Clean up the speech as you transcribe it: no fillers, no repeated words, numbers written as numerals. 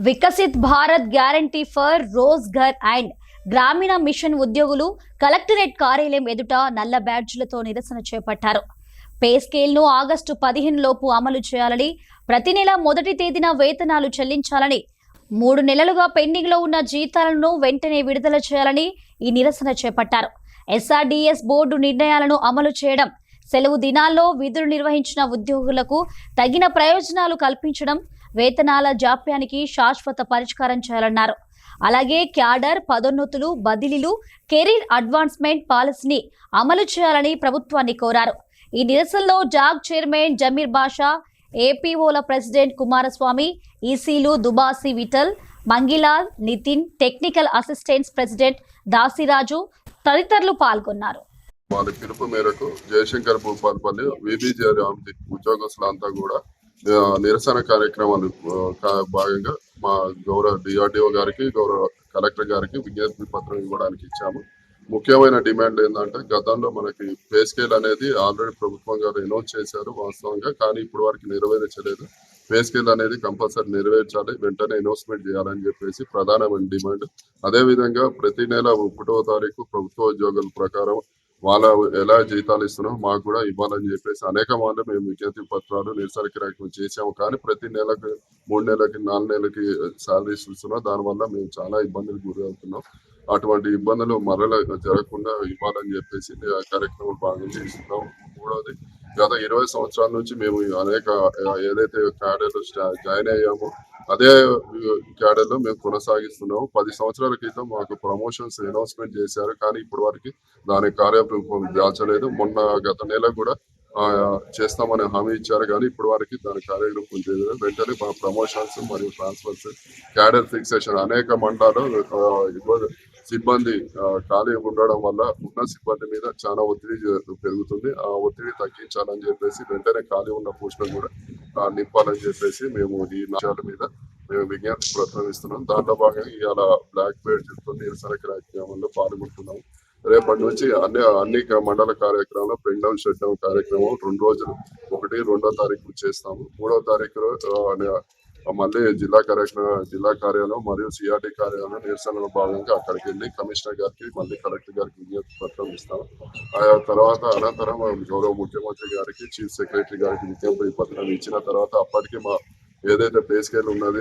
Viksit Bharat guarantee for Rozgar and గ్రామీణ machine ఉద్యోగులు collectorate కార్యాలయం ఎదుట నల్ల బ్యాడ్జీలతో నిరసన చేపట్టారు. పే స్కేల్ ను ఆగస్టు 15 లోపు అమలు చేయాలని, ప్రతి నెల మొదటి తేదీన వేతనాలు చెల్లించాలని, 3 నెలలుగా పెండింగ్ లో ఉన్న జీతాలను వెంటనే విడుదల చేయాలని ఈ నిరసన చేపట్టారు. SRDS బోర్డు నిర్ణయాలను అమలు చేయడం, సెలవు దినాల్లో విధులు నిర్వహించిన ఉద్యోగులకు తగిన ప్రయోజనాలు కల్పించడం, వేతనాల జాప్యానికి శాశ్వత పరిష్కారం చేయాలన్నారు. అలాగే క్యాడర్ పదోన్నతులు, బదిలీలు, కెరీర్ అడ్వాన్స్మెంట్ పాలసీని అమలు చేయాలని ప్రభుత్వాన్ని కోరారు. ఈ నిరసనలో జాగ్ చైర్మన్ జమీర్ బాషా, ఏపీఓల ప్రెసిడెంట్ కుమారస్వామి, ఈసీలు Dubasi Vithal, Mangilal, Nitin, technical assistants president Dasiraju తదితరులు పాల్గొన్నారు. వాళ్ళ పిలుపు మేరకు జయశంకర్ భూపాల్పల్లి విబిజే ఉద్యోగస్తులంతా కూడా నిరసన కార్యక్రమాలు భాగంగా మా గౌరవ డిఆర్డిఓ గారికి, గౌరవ కలెక్టర్ గారికి విజ్ఞప్తి పత్రం ఇవ్వడానికి ఇచ్చాము. ముఖ్యమైన డిమాండ్ ఏంటంటే, గతంలో మనకి పే స్కేల్ అనేది ఆల్రెడీ ప్రభుత్వం గారు అనౌన్స్ చేశారు వాస్తవంగా, కానీ ఇప్పుడు వరకు నెరవేర్చలేదు. పే స్కేల్ అనేది కంపల్సరీ నెరవేర్చాలి, వెంటనే అనౌన్స్మెంట్ చేయాలని చెప్పేసి ప్రధానమైన డిమాండ్. అదేవిధంగా ప్రతి నెల 1వ తారీఖు ప్రభుత్వ ఉద్యోగుల ప్రకారం వాళ్ళ ఎలా జీతాలు ఇస్తున్నాం మాకు కూడా ఇవ్వాలని చెప్పేసి అనేక మార్లు మేము విజ్ఞప్తి పత్రాలు, నిరసన కార్యక్రమం చేసాము. కానీ ప్రతి నెలకు 3 నెలలకి 4 నెలలకి శాలరీస్ ఇస్తున్నాం. దానివల్ల మేము చాలా ఇబ్బందులు గురవుతున్నాం. అటువంటి ఇబ్బందులు మరలా జరగకుండా ఇవ్వాలని చెప్పేసి కార్యక్రమం బాగా చేస్తున్నాం. మూడవది, గత 20 సంవత్సరాల నుంచి మేము అనేక ఏదైతే క్యాడర్లో జాయిన్ అయ్యామో అదే క్యాడర్లో మేము కొనసాగిస్తున్నాము. 10 సంవత్సరాల క్రితం మాకు ప్రమోషన్స్ అనౌన్స్మెంట్ చేశారు, కానీ ఇప్పటి వరకు దాని కార్యరూపం దాల్చలేదు. గత నెల కూడా చేస్తామని హామీ ఇచ్చారు, కానీ ఇప్పటి వరకు దాని కార్యరూపం చేయలేదు. వెంటనే మా ప్రమోషన్స్ మరియు ట్రాన్స్ఫర్స్, క్యాడర్ ఫిక్సేషన్ అనేక మండలాలు సిబ్బంది ఖాళీ ఉండడం వల్ల ఉన్న సిబ్బంది మీద చాలా ఒత్తిడి పెరుగుతుంది. ఆ ఒత్తిడి తగ్గించాలని చెప్పేసి వెంటనే ఖాళీ ఉన్న పోస్టులను కూడా నింపాలని చెప్పేసి మేము ఈ విషయాల మీద మేము విజ్ఞప్తి పత్రం ఇస్తున్నాం. దాంట్లో భాగంగా ఇవాళ బ్లాక్ బెల్ట్ నిరసన కార్యక్రమంలో పాల్గొంటున్నాం. రేపటి నుంచి అన్ని మండల కార్యక్రమంలో పెన్ డౌన్ షట్ డౌన్ కార్యక్రమం 2 రోజులు, 1, 2వ తారీఖు చేస్తాము. 3వ తారీఖు మళ్ళీ జిల్లా కార్యాలయం మరియు సిఆర్టీ కార్యాలయం నిరసనలో భాగంగా అక్కడికి వెళ్ళి కమిషనర్ గారికి, మళ్ళీ కలెక్టర్ గారికి విజ్ఞప్తి పత్రం ఇస్తాం. అనంతరం గౌరవ ముఖ్యమంత్రి గారికి, చీఫ్ సెక్రటరీ గారికి విజ్ఞప్తి పత్రం ఇచ్చిన తర్వాత అప్పటికి మా ఏదైతే పే స్కేల్ ఉన్నది